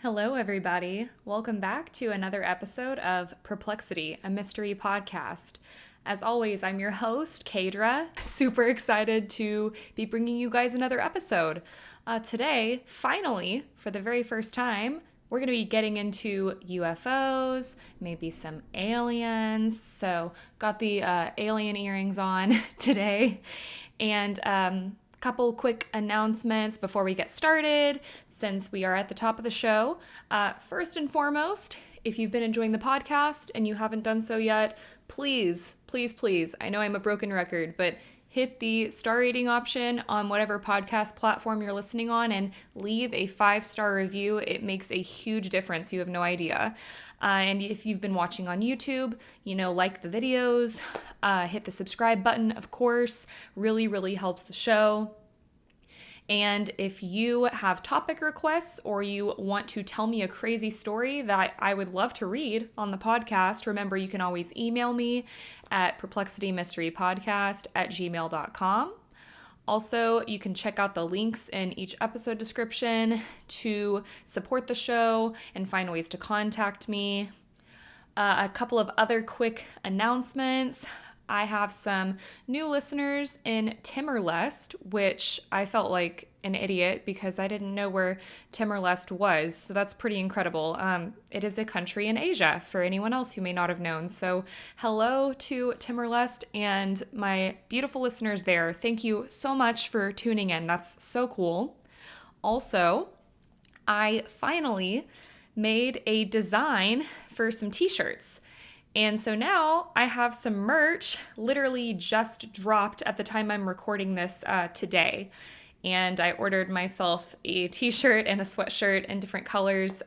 Hello, everybody. Welcome back to another episode of Perplexity, a mystery podcast. As always, I'm your host, Kaydra. Super excited to be bringing you guys another episode. Today, finally, for the very first time, we're going to be getting into UFOs, maybe some aliens. So, got the alien earrings on today. And couple quick announcements before we get started, since we are at the top of the show. First and foremost, if you've been enjoying the podcast and you haven't done so yet, please, I know I'm a broken record, but hit the star rating option on whatever podcast platform you're listening on and leave a 5-star review. It makes a huge difference. You have no idea. And if you've been watching on YouTube, like the videos, hit the subscribe button, of course. Really helps the show. And if you have topic requests or you want to tell me a crazy story that I would love to read on the podcast, remember you can always email me at perplexitymysterypodcast@gmail.com. Also, you can check out the links in each episode description to support the show and find ways to contact me. A couple of other quick announcements. I have some new listeners in Timor-Leste, which I felt like an idiot because I didn't know where Timor-Leste was. So that's pretty incredible. It is a country in Asia for anyone else who may not have known. So hello to Timor-Leste and my beautiful listeners there. Thank you so much for tuning in. That's so cool. Also, I finally made a design for some t-shirts. And so now I have some merch, literally just dropped at the time I'm recording this today. And I ordered myself a t-shirt and a sweatshirt in different colors.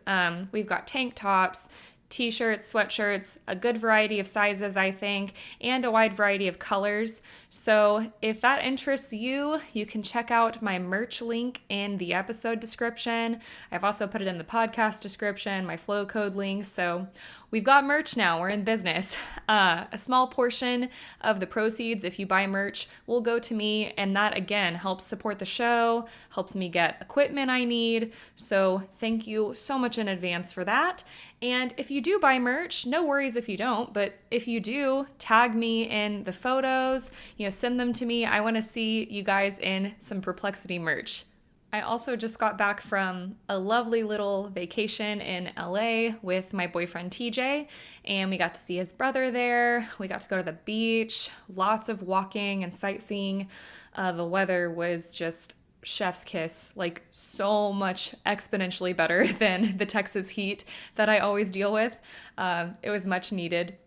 We've got tank tops, t-shirts, sweatshirts, a good variety of sizes, I think, and a wide variety of colors. So if that interests you, you can check out my merch link in the episode description. I've also put it in the podcast description, my flow code link. So we've got merch now. We're in business. A small portion of the proceeds, if you buy merch, will go to me. And that, again, helps support the show, helps me get equipment I need. So thank you so much in advance for that. And if you do buy merch, no worries if you don't. But if you do, tag me in the photos, send them to me. I want to see you guys in some Perplexity merch. I also just got back from a lovely little vacation in LA with my boyfriend TJ, and we got to see his brother there. We got to go to the beach, lots of walking and sightseeing. The weather was just chef's kiss, like so much exponentially better than the Texas heat that I always deal with. It was much needed.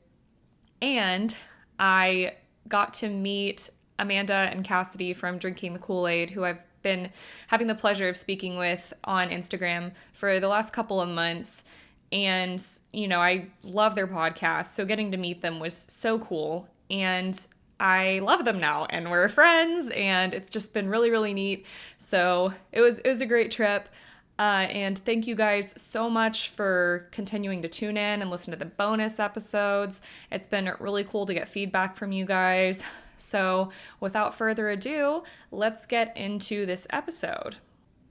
And I got to meet Amanda and Cassidy from Drinking the Kool-Aid, who I've been having the pleasure of speaking with on Instagram for the last couple of months. And, I love their podcast. So getting to meet them was so cool. And I love them now and we're friends and it's just been really neat. So it was a great trip. And thank you guys so much for continuing to tune in and listen to the bonus episodes. It's been really cool to get feedback from you guys. So without further ado, let's get into this episode.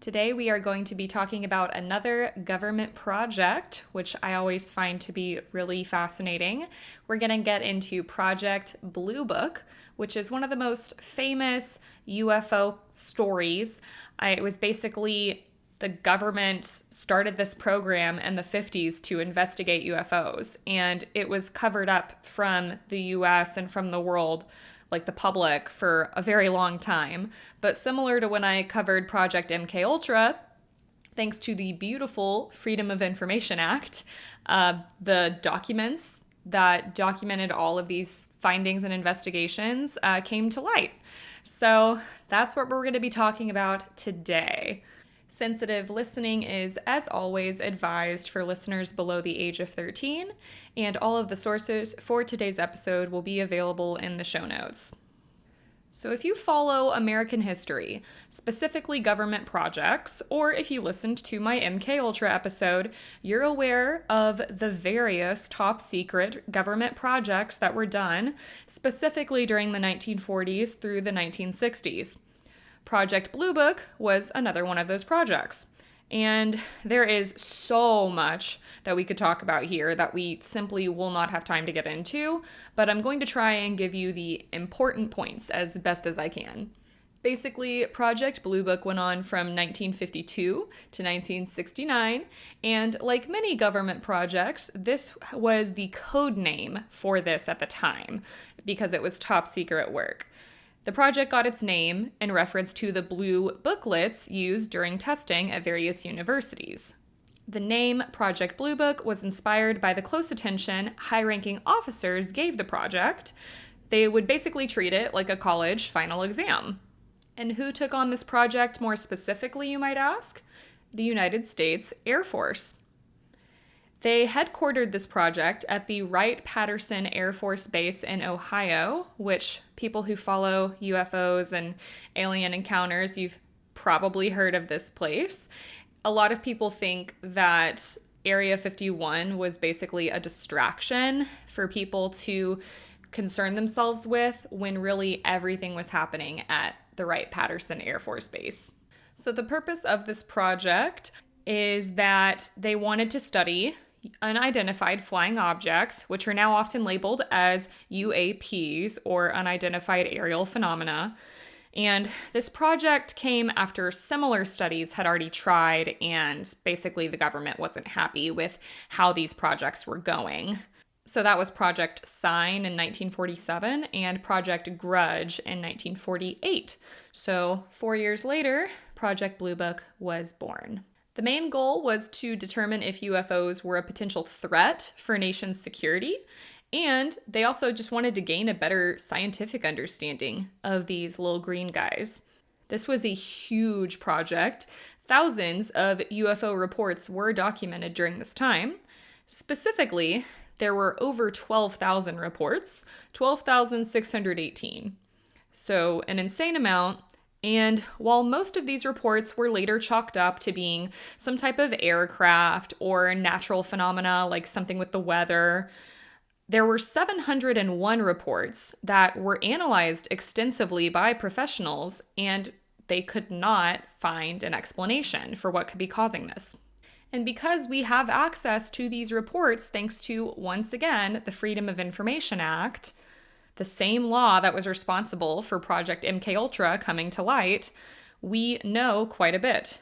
Today we are going to be talking about another government project, which I always find to be really fascinating. We're going to get into Project Blue Book, which is one of the most famous UFO stories. It was basically the government started this program in the 50s to investigate UFOs, and it was covered up from the US and from the world, like the public, for a very long time. But similar to when I covered Project MKUltra, thanks to the beautiful Freedom of Information Act, the documents that documented all of these findings and investigations came to light. So that's what we're going to be talking about today. Sensitive listening is, as always, advised for listeners below the age of 13, and all of the sources for today's episode will be available in the show notes. So if you follow American history, specifically government projects, or if you listened to my MKUltra episode, you're aware of the various top secret government projects that were done, specifically during the 1940s through the 1960s. Project Blue Book was another one of those projects. And there is so much that we could talk about here that we simply will not have time to get into, but I'm going to try and give you the important points as best as I can. Basically, Project Blue Book went on from 1952 to 1969, and like many government projects, this was the code name for this at the time because it was top secret work. The project got its name in reference to the blue booklets used during testing at various universities. The name Project Blue Book was inspired by the close attention high-ranking officers gave the project. They would basically treat it like a college final exam. And who took on this project more specifically, you might ask? The United States Air Force. They headquartered this project at the Wright-Patterson Air Force Base in Ohio, which people who follow UFOs and alien encounters, you've probably heard of this place. A lot of people think that Area 51 was basically a distraction for people to concern themselves with when really everything was happening at the Wright-Patterson Air Force Base. So the purpose of this project is that they wanted to study unidentified flying objects, which are now often labeled as UAPs or unidentified aerial phenomena. And this project came after similar studies had already tried, and basically the government wasn't happy with how these projects were going. So that was Project Sign in 1947 and Project Grudge in 1948. So 4 years later, Project Blue Book was born. The main goal was to determine if UFOs were a potential threat for a nation's security, and they also just wanted to gain a better scientific understanding of these little green guys. This was a huge project. Thousands of UFO reports were documented during this time. Specifically, there were over 12,000 reports, 12,618. So an insane amount. And while most of these reports were later chalked up to being some type of aircraft or natural phenomena like something with the weather, there were 701 reports that were analyzed extensively by professionals, and they could not find an explanation for what could be causing this. And because we have access to these reports thanks to, once again, the Freedom of Information Act, the same law that was responsible for Project MKUltra coming to light, we know quite a bit.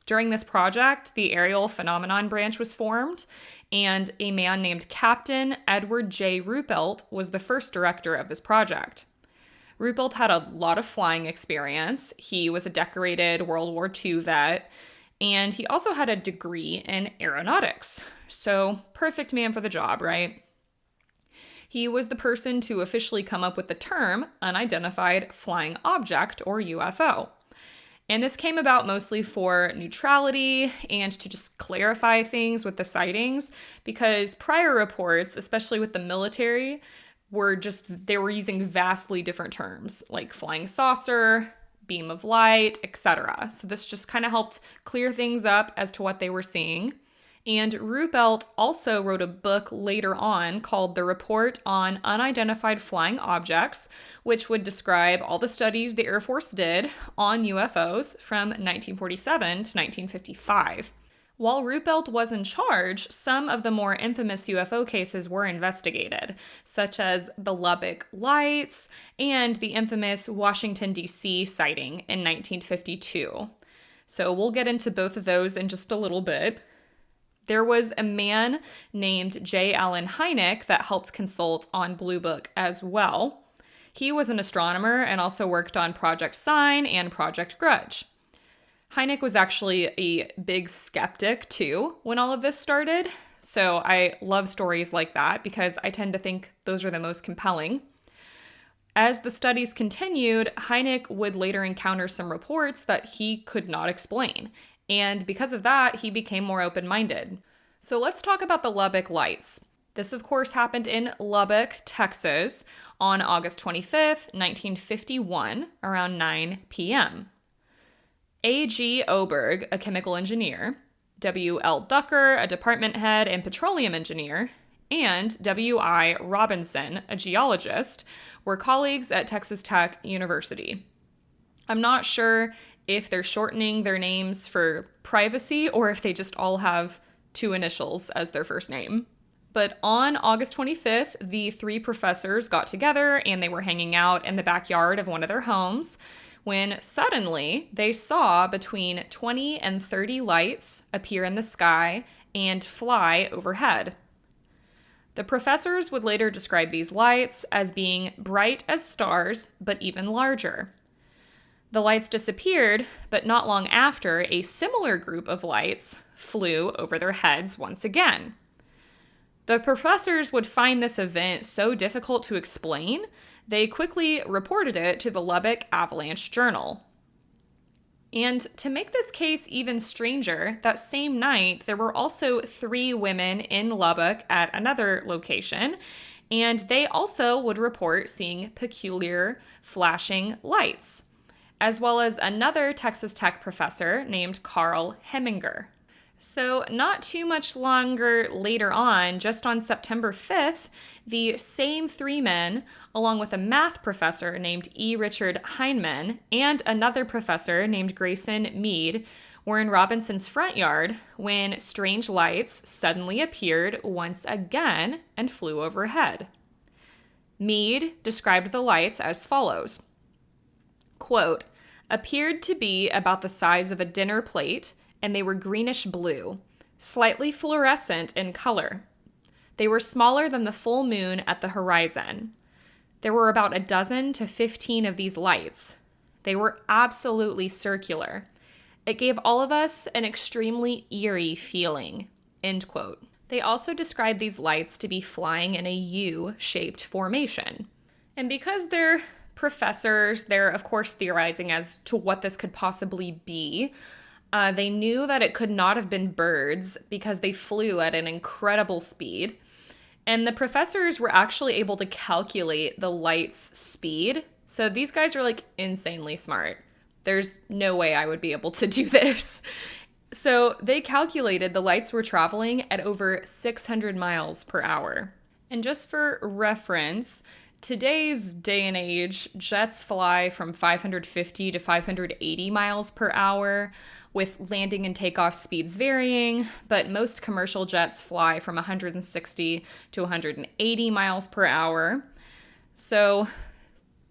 During this project, the Aerial Phenomenon Branch was formed, and a man named Captain Edward J. Ruppelt was the first director of this project. Ruppelt had a lot of flying experience. He was a decorated World War II vet, and he also had a degree in aeronautics. So, perfect man for the job, right? He was the person to officially come up with the term unidentified flying object, or UFO. And this came about mostly for neutrality and to just clarify things with the sightings, because prior reports, especially with the military, they were using vastly different terms like flying saucer, beam of light, etc. So this just kind of helped clear things up as to what they were seeing. And Ruppelt also wrote a book later on called The Report on Unidentified Flying Objects, which would describe all the studies the Air Force did on UFOs from 1947 to 1955. While Ruppelt was in charge, some of the more infamous UFO cases were investigated, such as the Lubbock Lights and the infamous Washington, D.C. sighting in 1952. So we'll get into both of those in just a little bit. There was a man named J. Allen Hynek that helped consult on Blue Book as well. He was an astronomer and also worked on Project Sign and Project Grudge. Hynek was actually a big skeptic too when all of this started, so I love stories like that because I tend to think those are the most compelling. As the studies continued, Hynek would later encounter some reports that he could not explain, and because of that, he became more open-minded. So let's talk about the Lubbock Lights. This, of course, happened in Lubbock, Texas, on August 25th, 1951, around 9 p.m. A.G. Oberg, a chemical engineer, W.L. Ducker, a department head and petroleum engineer, and W.I. Robinson, a geologist, were colleagues at Texas Tech University. I'm not sure if they're shortening their names for privacy or if they just all have two initials as their first name. But on August 25th, the three professors got together and they were hanging out in the backyard of one of their homes when suddenly they saw between 20 and 30 lights appear in the sky and fly overhead. The professors would later describe these lights as being bright as stars, but even larger. The lights disappeared, but not long after, a similar group of lights flew over their heads once again. The professors would find this event so difficult to explain, they quickly reported it to the Lubbock Avalanche Journal. And to make this case even stranger, that same night, there were also 3 women in Lubbock at another location, and they also would report seeing peculiar flashing lights, as well as another Texas Tech professor named Carl Heminger. So not too much longer later on, just on September 5th, the same 3 men, along with a math professor named E. Richard Heinemann and another professor named Grayson Mead, were in Robinson's front yard when strange lights suddenly appeared once again and flew overhead. Mead described the lights as follows, quote, "Appeared to be about the size of a dinner plate, and they were greenish blue, slightly fluorescent in color. They were smaller than the full moon at the horizon. There were about a dozen to 15 of these lights. They were absolutely circular. It gave all of us an extremely eerie feeling," end quote. They also described these lights to be flying in a U-shaped formation. And because they're professors, they're of course theorizing as to what this could possibly be. They knew that it could not have been birds because they flew at an incredible speed. And the professors were actually able to calculate the light's speed. So these guys are like insanely smart. There's no way I would be able to do this. So they calculated the lights were traveling at over 600 miles per hour. And just for reference, today's day and age, jets fly from 550 to 580 miles per hour, with landing and takeoff speeds varying, but most commercial jets fly from 160 to 180 miles per hour. So,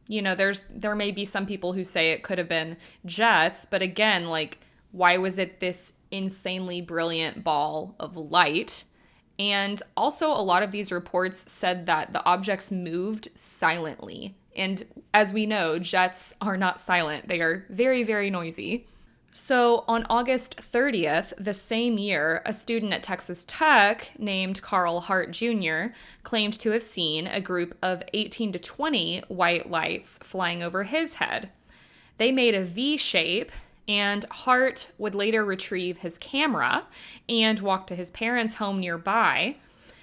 you know, there may be some people who say it could have been jets, but again, like, why was it this insanely brilliant ball of light? And also, a lot of these reports said that the objects moved silently. And as we know, jets are not silent. They are very, very noisy. So on August 30th, the same year, a student at Texas Tech named Carl Hart Jr. claimed to have seen a group of 18 to 20 white lights flying over his head. They made a V shape, and Hart would later retrieve his camera and walk to his parents' home nearby.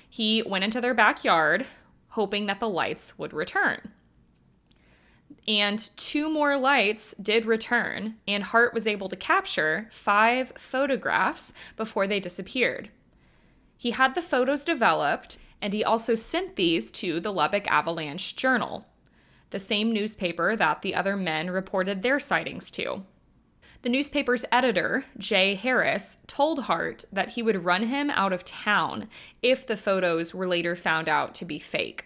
He went into their backyard, hoping that the lights would return. And 2 more lights did return, and Hart was able to capture 5 photographs before they disappeared. He had the photos developed, and he also sent these to the Lubbock Avalanche Journal, the same newspaper that the other men reported their sightings to. The newspaper's editor, Jay Harris, told Hart that he would run him out of town if the photos were later found out to be fake.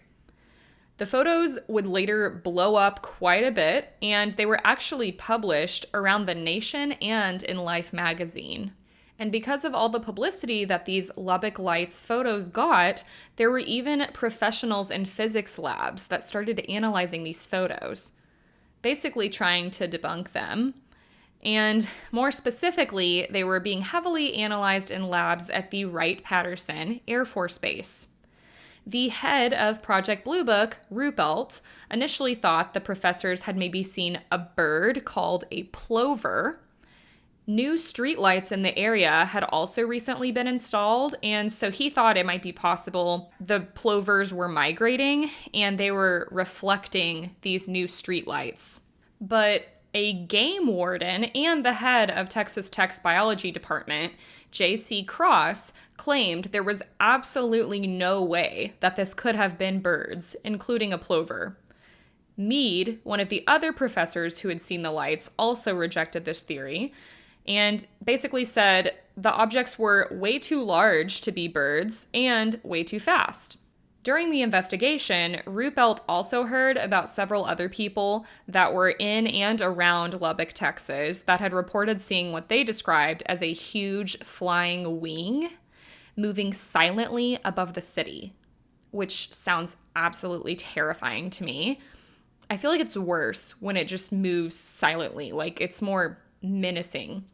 The photos would later blow up quite a bit, and they were actually published around the nation and in Life magazine. And because of all the publicity that these Lubbock Lights photos got, there were even professionals in physics labs that started analyzing these photos, basically trying to debunk them. And more specifically, they were being heavily analyzed in labs at the Wright-Patterson Air Force Base. The head of Project Blue Book, Ruppelt, initially thought the professors had maybe seen a bird called a plover. New streetlights in the area had also recently been installed, and so he thought it might be possible the plovers were migrating and they were reflecting these new streetlights. But a game warden and the head of Texas Tech's biology department, J.C. Cross, claimed there was absolutely no way that this could have been birds, including a plover. Mead, one of the other professors who had seen the lights, also rejected this theory and basically said the objects were way too large to be birds and way too fast. During the investigation, Ruppelt also heard about several other people that were in and around Lubbock, Texas, that had reported seeing what they described as a huge flying wing moving silently above the city, which sounds absolutely terrifying to me. I feel like it's worse when it just moves silently, like it's more menacing.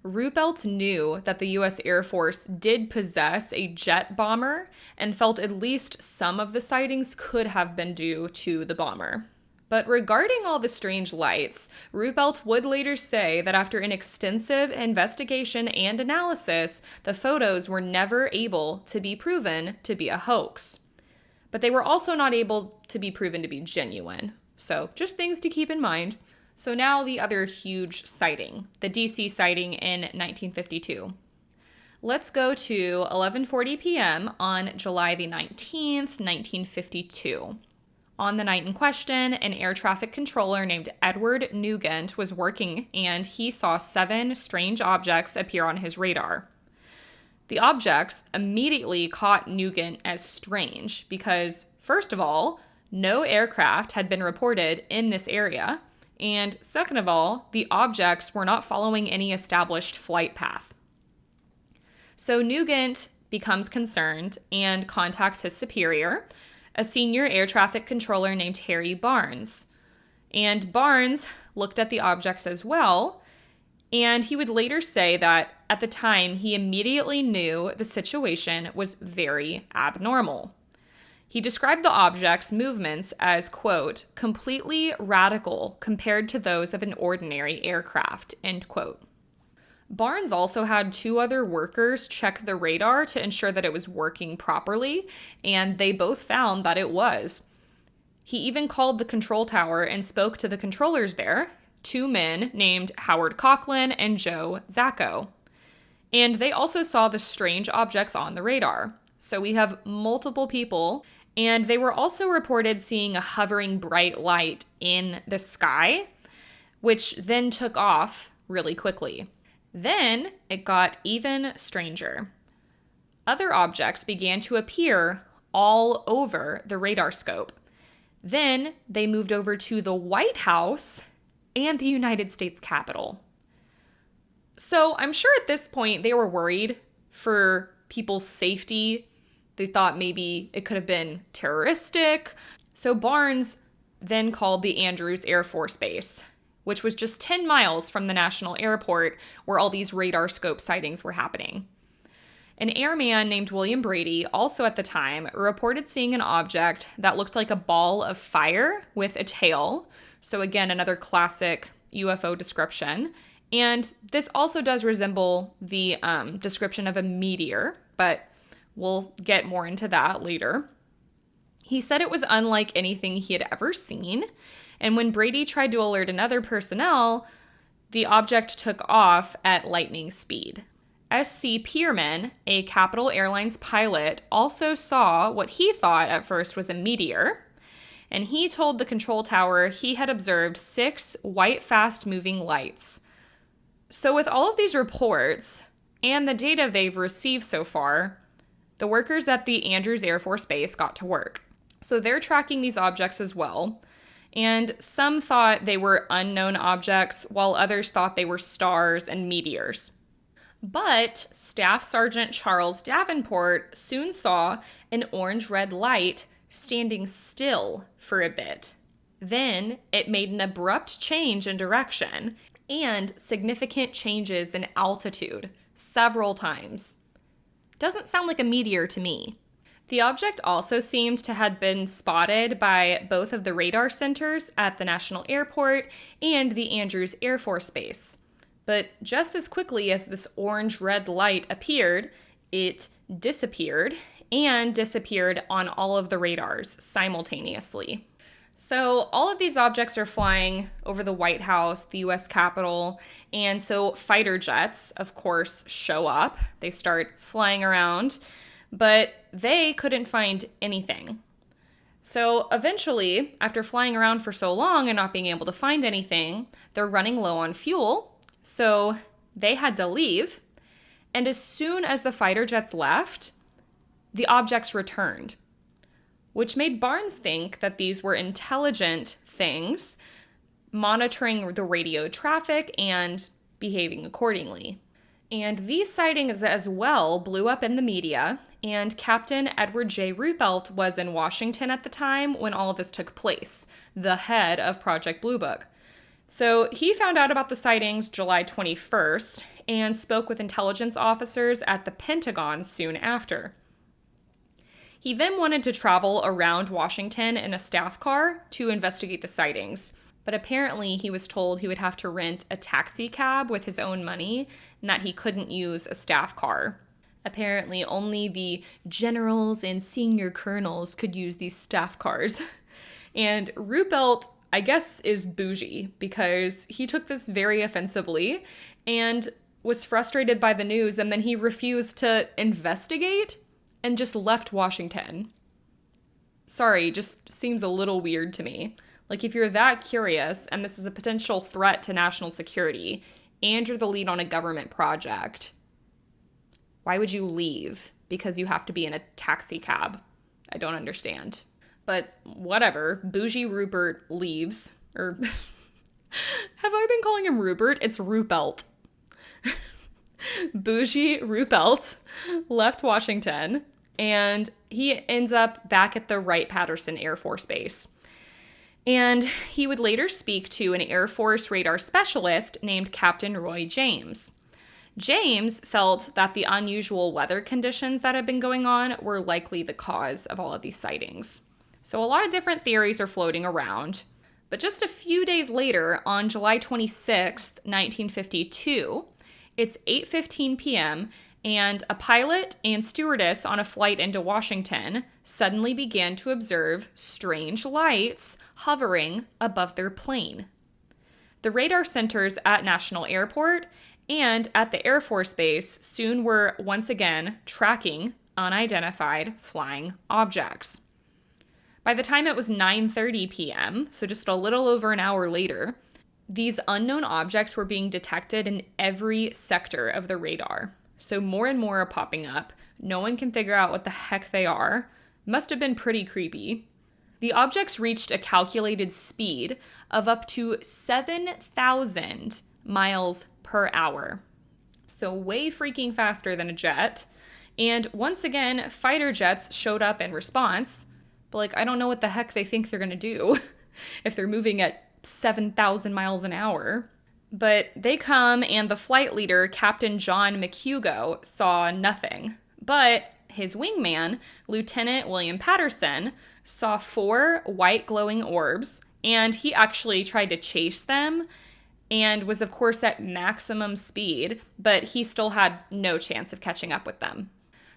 Ruppelt knew that the U.S. Air Force did possess a jet bomber and felt at least some of the sightings could have been due to the bomber. But regarding all the strange lights, Ruppelt would later say that after an extensive investigation and analysis, the photos were never able to be proven to be a hoax. But they were also not able to be proven to be genuine. So just things to keep in mind. So now the other huge sighting, the DC sighting in 1952. Let's go to 11:40 p.m. on July the 19th, 1952. On the night in question, an air traffic controller named Edward Nugent was working and he saw 7 strange objects appear on his radar. The objects immediately caught Nugent as strange because, first of all, no aircraft had been reported in this area. And second of all, the objects were not following any established flight path. So Nugent becomes concerned and contacts his superior, a senior air traffic controller named Harry Barnes. And Barnes looked at the objects as well, and he would later say that at the time he immediately knew the situation was very abnormal. He described the objects' movements as, quote, completely radical compared to those of an ordinary aircraft, end quote. Barnes also had 2 other workers check the radar to ensure that it was working properly, and they both found that it was. He even called the control tower and spoke to the controllers there, 2 men named Howard Coughlin and Joe Zacco. And they also saw the strange objects on the radar. So we have multiple people, and they were also reported seeing a hovering bright light in the sky, which then took off really quickly. Then it got even stranger. Other objects began to appear all over the radar scope. Then they moved over to the White House and the United States Capitol. So I'm sure at this point they were worried for people's safety. They thought maybe it could have been terroristic. So Barnes then called the Andrews Air Force Base, which was just 10 miles from the national airport where all these radar scope sightings were happening. An airman named William Brady, also at the time, reported seeing an object that looked like a ball of fire with a tail. So again, another classic UFO description. And this also does resemble the description of a meteor, but we'll get more into that later. He said it was unlike anything he had ever seen. And when Brady tried to alert another personnel, the object took off at lightning speed. S.C. Pierman, a Capital Airlines pilot, also saw what he thought at first was a meteor, and he told the control tower he had observed 6 white fast-moving lights. So with all of these reports and the data they've received so far, the workers at the Andrews Air Force Base got to work. So they're tracking these objects as well, and some thought they were unknown objects, while others thought they were stars and meteors. But Staff Sergeant Charles Davenport soon saw an orange-red light standing still for a bit. Then it made an abrupt change in direction and significant changes in altitude several times. Doesn't sound like a meteor to me. The object also seemed to have been spotted by both of the radar centers at the National Airport and the Andrews Air Force Base. But just as quickly as this orange-red light appeared, it disappeared and disappeared on all of the radars simultaneously. So all of these objects are flying over the White House, the U.S. Capitol, and so fighter jets, of course, show up. They start flying around, but they couldn't find anything. So eventually, after flying around for so long and not being able to find anything, they're running low on fuel. So they had to leave. And as soon as the fighter jets left, the objects returned, which made Barnes think that these were intelligent things, monitoring the radio traffic and behaving accordingly. And these sightings as well blew up in the media, and Captain Edward J. Ruppelt was in Washington at the time when all of this took place, the head of Project Blue Book. So he found out about the sightings July 21st and spoke with intelligence officers at the Pentagon soon after. He then wanted to travel around Washington in a staff car to investigate the sightings. But apparently he was told he would have to rent a taxi cab with his own money and that he couldn't use a staff car. Apparently only the generals and senior colonels could use these staff cars. And Ruppelt, I guess, is bougie because he took this very offensively and was frustrated by the news, and then he refused to investigate and just left Washington. Sorry, just seems a little weird to me. Like, if you're that curious and this is a potential threat to national security and you're the lead on a government project, why would you leave because you have to be in a taxi cab? I don't understand. But whatever, bougie Rupert leaves. Or have I been calling him Rupert? It's Ruppelt. Bougie Ruppelt left Washington and he ends up back at the Wright-Patterson Air Force Base. And he would later speak to an Air Force radar specialist named Captain Roy James. James felt that the unusual weather conditions that had been going on were likely the cause of all of these sightings. So a lot of different theories are floating around. But just a few days later, on July 26th, 1952, it's 8:15 p.m., and a pilot and stewardess on a flight into Washington suddenly began to observe strange lights hovering above their plane. The radar centers at National Airport and at the Air Force Base soon were once again tracking unidentified flying objects. By the time it was 9:30 p.m., so just a little over an hour later, these unknown objects were being detected in every sector of the radar. So more and more are popping up. No one can figure out what the heck they are. Must have been pretty creepy. The objects reached a calculated speed of up to 7,000 miles per hour. So way freaking faster than a jet. And once again, fighter jets showed up in response. But I don't know what the heck they think they're going to do if they're moving at 7,000 miles an hour. But they come, and the flight leader, Captain John McHugo, saw nothing. But his wingman, Lieutenant William Patterson, saw 4 white glowing orbs, and he actually tried to chase them and was, of course, at maximum speed, but he still had no chance of catching up with them.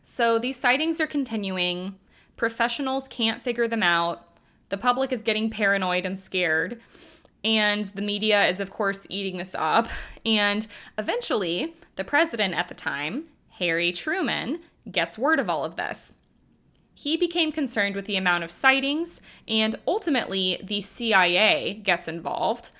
So these sightings are continuing. Professionals can't figure them out. The public is getting paranoid and scared. And the media is, of course, eating this up. And eventually, the president at the time, Harry Truman, gets word of all of this. He became concerned with the amount of sightings, and ultimately, the CIA gets involved.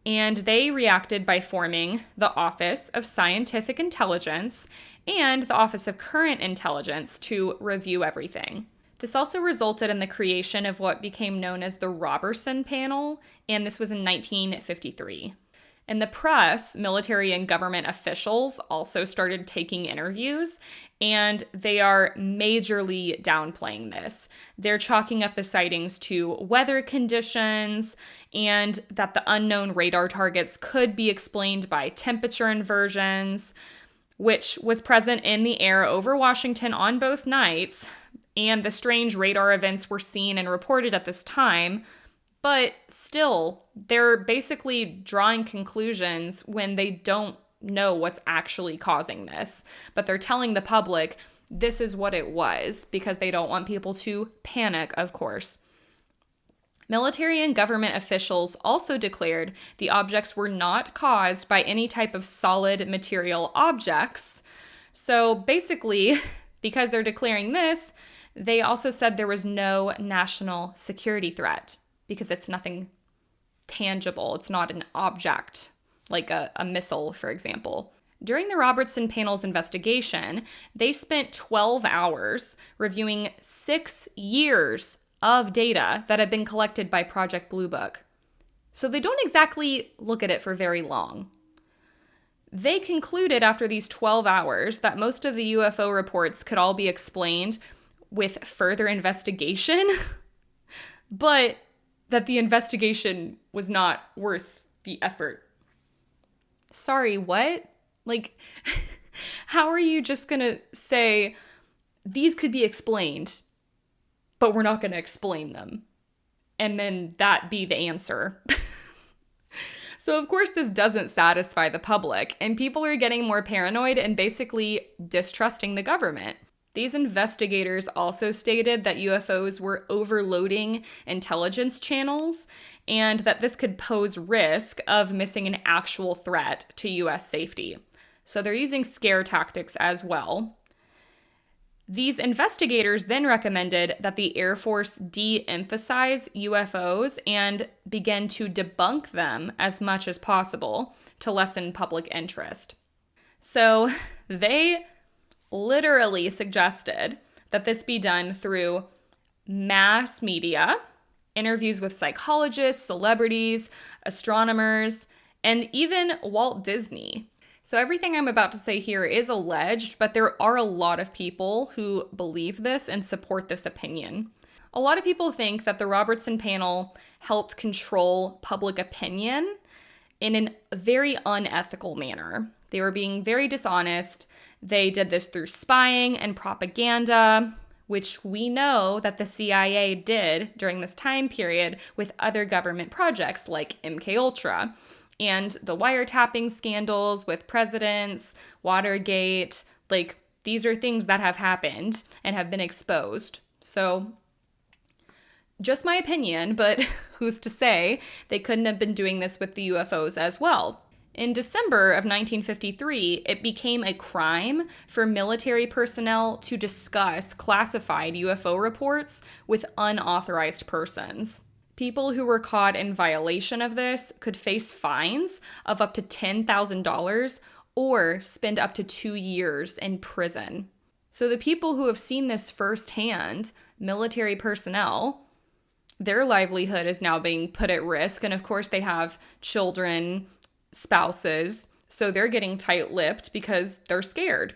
And they reacted by forming the Office of Scientific Intelligence and the Office of Current Intelligence to review everything. This also resulted in the creation of what became known as the Robertson Panel, and this was in 1953. In the press, military and government officials also started taking interviews, and they are majorly downplaying this. They're chalking up the sightings to weather conditions, and that the unknown radar targets could be explained by temperature inversions, which was present in the air over Washington on both nights. And the strange radar events were seen and reported at this time, but still, they're basically drawing conclusions when they don't know what's actually causing this. But they're telling the public this is what it was because they don't want people to panic, of course. Military and government officials also declared the objects were not caused by any type of solid material objects. So basically, because they're declaring this, They also said there was no national security threat because it's nothing tangible. It's not an object like a missile, for example. During the Robertson panel's investigation, they spent 12 hours reviewing 6 years of data that had been collected by Project Blue Book. So they don't exactly look at it for very long. They concluded after these 12 hours that most of the UFO reports could all be explained with further investigation, but that the investigation was not worth the effort. Sorry, what? Like, how are you just gonna say these could be explained, but we're not gonna explain them? And then that be the answer. So, of course, this doesn't satisfy the public, and people are getting more paranoid and basically distrusting the government. These investigators also stated that UFOs were overloading intelligence channels and that this could pose risk of missing an actual threat to US safety. So they're using scare tactics as well. These investigators then recommended that the Air Force de-emphasize UFOs and begin to debunk them as much as possible to lessen public interest. So they literally suggested that this be done through mass media, interviews with psychologists, celebrities, astronomers, and even Walt Disney. So everything I'm about to say here is alleged, but there are a lot of people who believe this and support this opinion. A lot of people think that the Robertson panel helped control public opinion in a very unethical manner. They were being very dishonest. They did this through spying and propaganda, which we know that the CIA did during this time period with other government projects like MKUltra. And the wiretapping scandals with presidents, Watergate, like these are things that have happened and have been exposed. So just my opinion, but who's to say they couldn't have been doing this with the UFOs as well. In December of 1953, it became a crime for military personnel to discuss classified UFO reports with unauthorized persons. People who were caught in violation of this could face fines of up to $10,000 or spend up to 2 years in prison. So the people who have seen this firsthand, military personnel, their livelihood is now being put at risk. And of course, they have children, spouses, so they're getting tight-lipped because they're scared.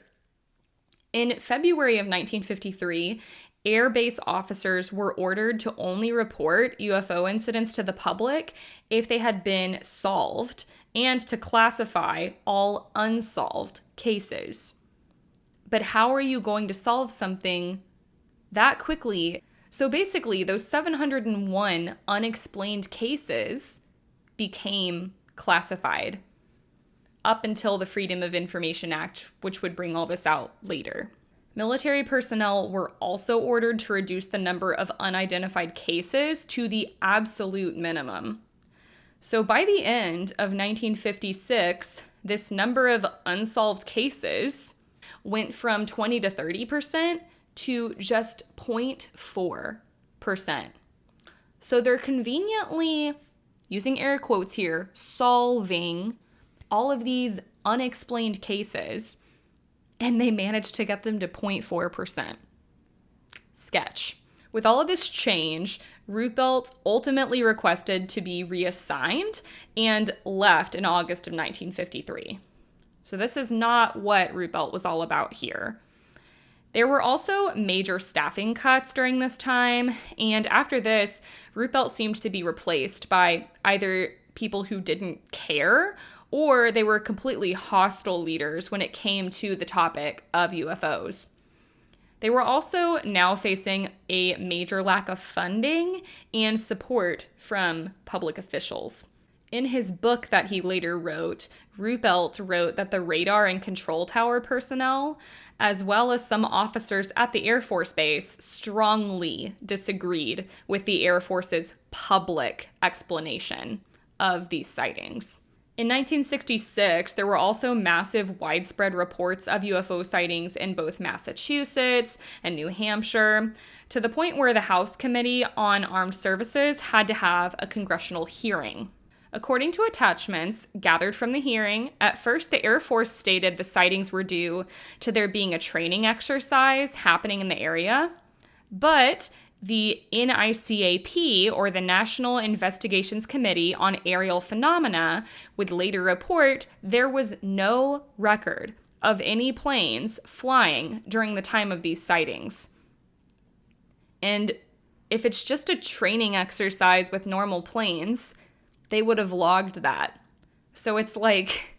In February of 1953, Air Base officers were ordered to only report UFO incidents to the public if they had been solved and to classify all unsolved cases. But how are you going to solve something that quickly? So basically, those 701 unexplained cases became classified up until the Freedom of Information Act, which would bring all this out later. Military personnel were also ordered to reduce the number of unidentified cases to the absolute minimum. So by the end of 1956, this number of unsolved cases went from 20 to 30% to just 0.4%. So they're conveniently, using air quotes here, solving all of these unexplained cases, and they managed to get them to 0.4%. Sketch. With all of this change, Ruppelt ultimately requested to be reassigned and left in August of 1953. So this is not what Ruppelt was all about here. There were also major staffing cuts during this time, and after this, Ruppelt seemed to be replaced by either people who didn't care or they were completely hostile leaders when it came to the topic of UFOs. They were also now facing a major lack of funding and support from public officials. In his book that he later wrote, Ruppelt wrote that the radar and control tower personnel, as well as some officers at the Air Force Base, strongly disagreed with the Air Force's public explanation of these sightings. In 1966, there were also massive widespread reports of UFO sightings in both Massachusetts and New Hampshire, to the point where the House Committee on Armed Services had to have a congressional hearing. According to attachments gathered from the hearing, at first the Air Force stated the sightings were due to there being a training exercise happening in the area, but the NICAP, or the National Investigations Committee on Aerial Phenomena, would later report there was no record of any planes flying during the time of these sightings. And if it's just a training exercise with normal planes, they would have logged that. So it's like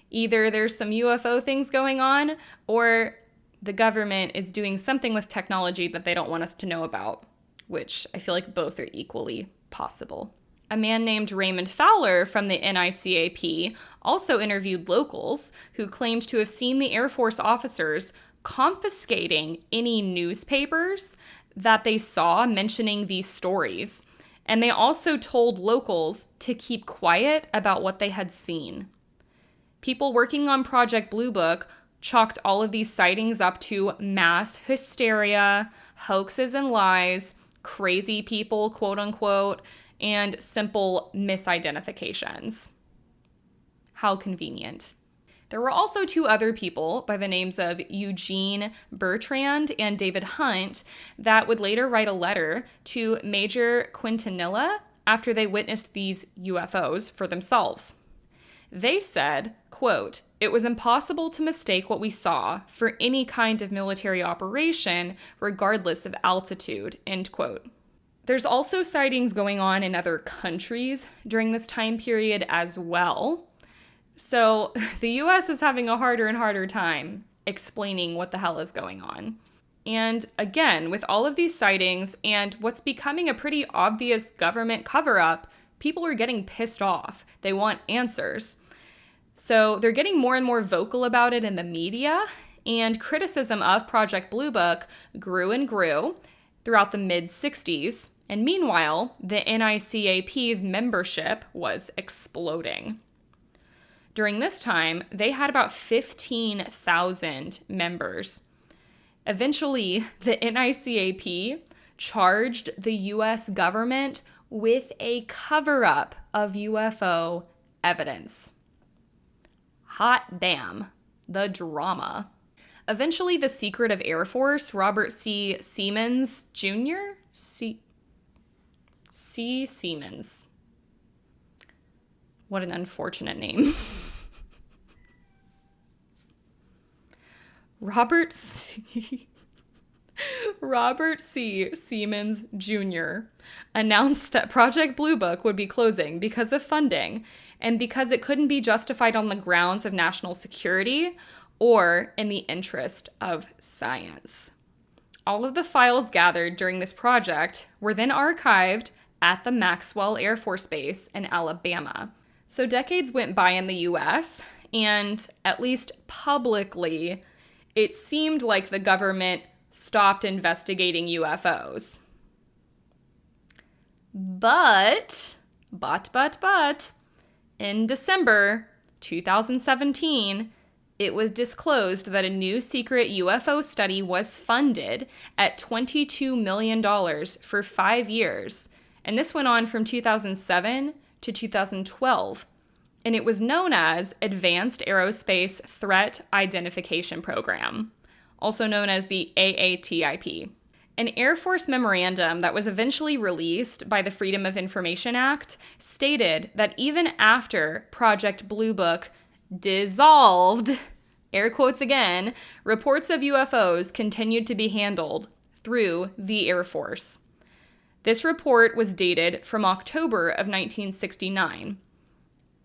either there's some UFO things going on, or the government is doing something with technology that they don't want us to know about, which I feel like both are equally possible. A man named Raymond Fowler from the NICAP also interviewed locals who claimed to have seen the Air Force officers confiscating any newspapers that they saw mentioning these stories. And they also told locals to keep quiet about what they had seen. People working on Project Blue Book chalked all of these sightings up to mass hysteria, hoaxes and lies, crazy people, quote unquote, and simple misidentifications. How convenient. There were also two other people by the names of Eugene Bertrand and David Hunt that would later write a letter to Major Quintanilla after they witnessed these UFOs for themselves. They said, quote, "It was impossible to mistake what we saw for any kind of military operation, regardless of altitude," end quote. There's also sightings going on in other countries during this time period as well. So the US is having a harder and harder time explaining what the hell is going on. And again, with all of these sightings and what's becoming a pretty obvious government cover-up, people are getting pissed off. They want answers. So they're getting more and more vocal about it in the media, and criticism of Project Blue Book grew and grew throughout the mid-60s. And meanwhile, the NICAP's membership was exploding. During this time, they had about 15,000 members. Eventually, the NICAP charged the US government with a cover-up of UFO evidence. Hot damn, the drama. Eventually, the Secret of Air Force, Robert C. Seamans Jr., C. Seamans. What an unfortunate name. Robert C. Seamans Jr. announced that Project Blue Book would be closing because of funding and because it couldn't be justified on the grounds of national security or in the interest of science. All of the files gathered during this project were then archived at the Maxwell Air Force Base in Alabama. So decades went by in the US, and at least publicly, it seemed like the government stopped investigating UFOs. But, in December 2017, it was disclosed that a new secret UFO study was funded at $22 million for 5 years. And this went on from 2007 to 2012. And it was known as Advanced Aerospace Threat Identification Program, also known as the AATIP. An Air Force memorandum that was eventually released by the Freedom of Information Act stated that even after Project Blue Book dissolved, air quotes again, reports of UFOs continued to be handled through the Air Force. This report was dated from October of 1969.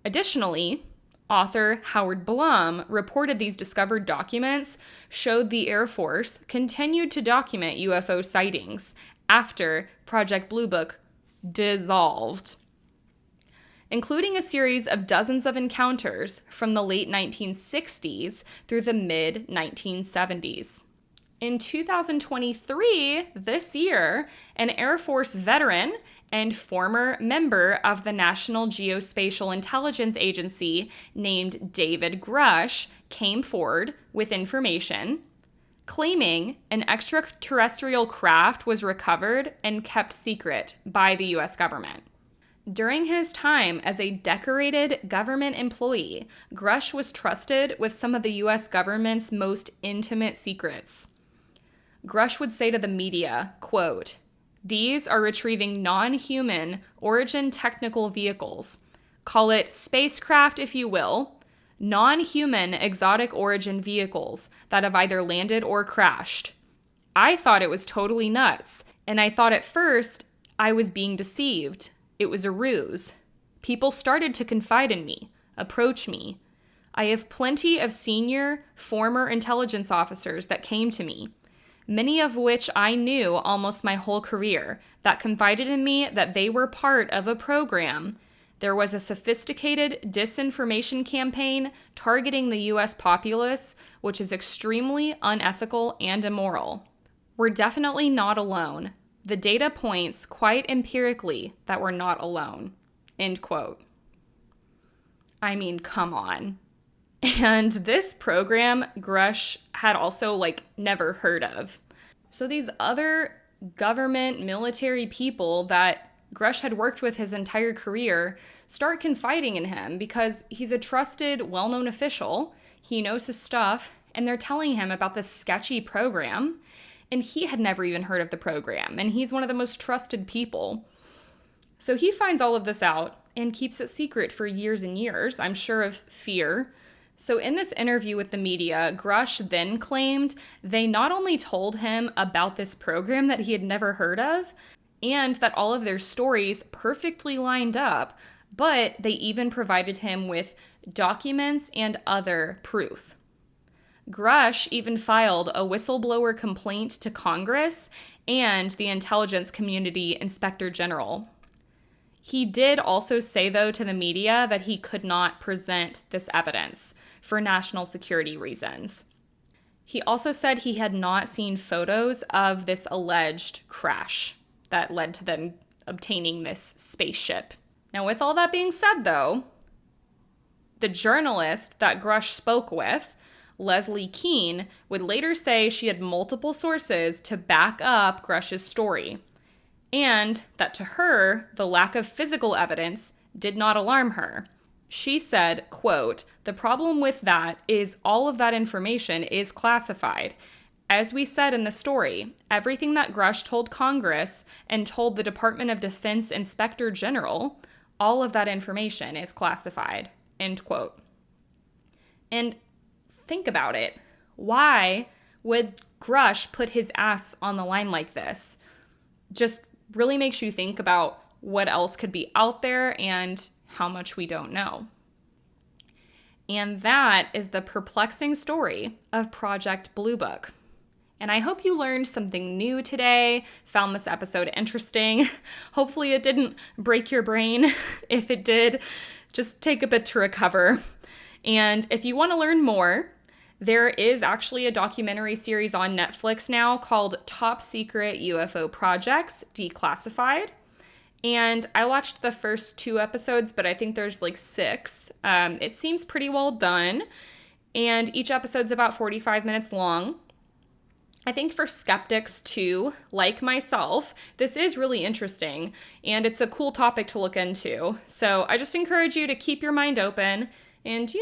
Additionally, author Howard Blum reported these discovered documents showed the Air Force continued to document UFO sightings after Project Blue Book dissolved, including a series of dozens of encounters from the late 1960s through the mid-1970s. In 2023, this year, an Air Force veteran and former member of the National Geospatial Intelligence Agency named David Grush came forward with information claiming an extraterrestrial craft was recovered and kept secret by the U.S. government. During his time as a decorated government employee, Grush was trusted with some of the U.S. government's most intimate secrets. Grush would say to the media, quote, "These are retrieving non-human origin technical vehicles. Call it spacecraft if you will. Non-human exotic origin vehicles that have either landed or crashed. I thought it was totally nuts, and I thought at first I was being deceived. It was a ruse. People started to confide in me, approach me. I have plenty of senior, former intelligence officers that came to me, many of which I knew almost my whole career, that confided in me that they were part of a program. There was a sophisticated disinformation campaign targeting the U.S. populace, which is extremely unethical and immoral. We're definitely not alone. The data points quite empirically that we're not alone." End quote. I mean, come on. And this program, Grush had also, never heard of. So these other government, military people that Grush had worked with his entire career start confiding in him because he's a trusted, well-known official. He knows his stuff, and they're telling him about this sketchy program. And he had never even heard of the program, and he's one of the most trusted people. So he finds all of this out and keeps it secret for years and years, I'm sure of fear. So in this interview with the media, Grush then claimed they not only told him about this program that he had never heard of, and that all of their stories perfectly lined up, but they even provided him with documents and other proof. Grush even filed a whistleblower complaint to Congress and the Intelligence Community Inspector General. He did also say, though, to the media that he could not present this evidence for national security reasons. He also said he had not seen photos of this alleged crash that led to them obtaining this spaceship. Now, with all that being said, though, the journalist that Grush spoke with, Leslie Keene, would later say she had multiple sources to back up Grush's story, and that to her, the lack of physical evidence did not alarm her. She said, quote, "The problem with that is all of that information is classified. As we said in the story, everything that Grush told Congress and told the Department of Defense Inspector General, all of that information is classified." End quote. And think about it. Why would Grush put his ass on the line like this? Just really makes you think about what else could be out there and how much we don't know. And that is the perplexing story of Project Blue Book. And I hope you learned something new today, found this episode interesting. Hopefully it didn't break your brain. If it did, just take a bit to recover. And if you want to learn more, there is actually a documentary series on Netflix now called Top Secret UFO Projects Declassified. And I watched the first 2 episodes, but I think there's 6. It seems pretty well done. And each episode's about 45 minutes long. I think for skeptics too, like myself, this is really interesting and it's a cool topic to look into. So I just encourage you to keep your mind open and,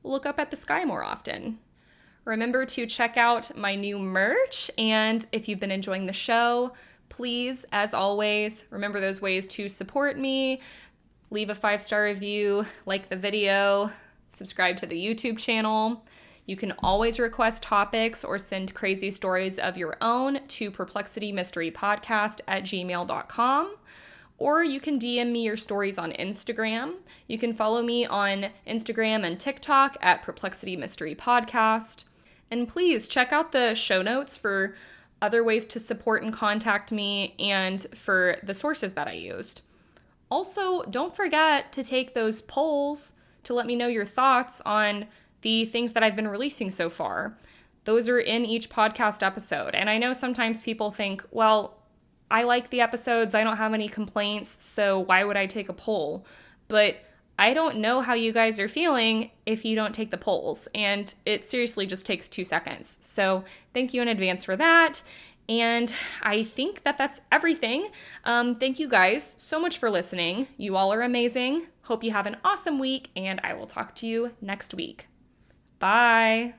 look up at the sky more often. Remember to check out my new merch, and if you've been enjoying the show, please, as always, remember those ways to support me. Leave a 5-star review, like the video, subscribe to the YouTube channel. You can always request topics or send crazy stories of your own to perplexitymysterypodcast@gmail.com. Or you can DM me your stories on Instagram. You can follow me on Instagram and TikTok at Perplexity Mystery Podcast. And please check out the show notes for other ways to support and contact me and for the sources that I used. Also, don't forget to take those polls to let me know your thoughts on the things that I've been releasing so far. Those are in each podcast episode. And I know sometimes people think, well, I like the episodes. I don't have any complaints. So why would I take a poll? But I don't know how you guys are feeling if you don't take the polls. And it seriously just takes 2 seconds. So thank you in advance for that. And I think that that's everything. Thank you guys so much for listening. You all are amazing. Hope you have an awesome week, and I will talk to you next week. Bye.